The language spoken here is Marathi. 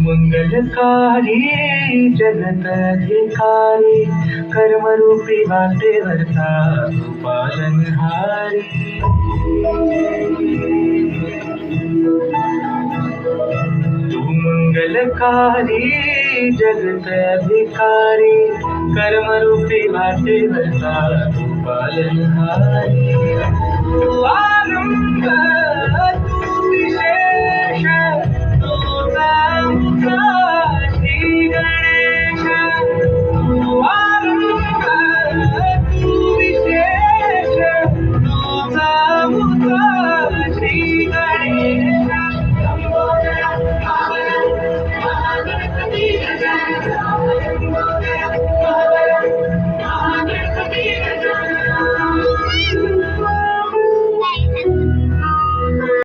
मंगलकारी जगत अधिकारी कर्मरूपी वाटेवरचा पालनहारी तू मंगलकारी जगत अधिकारी कर्मरूपी वाटेवरचा पालनहारी आनंद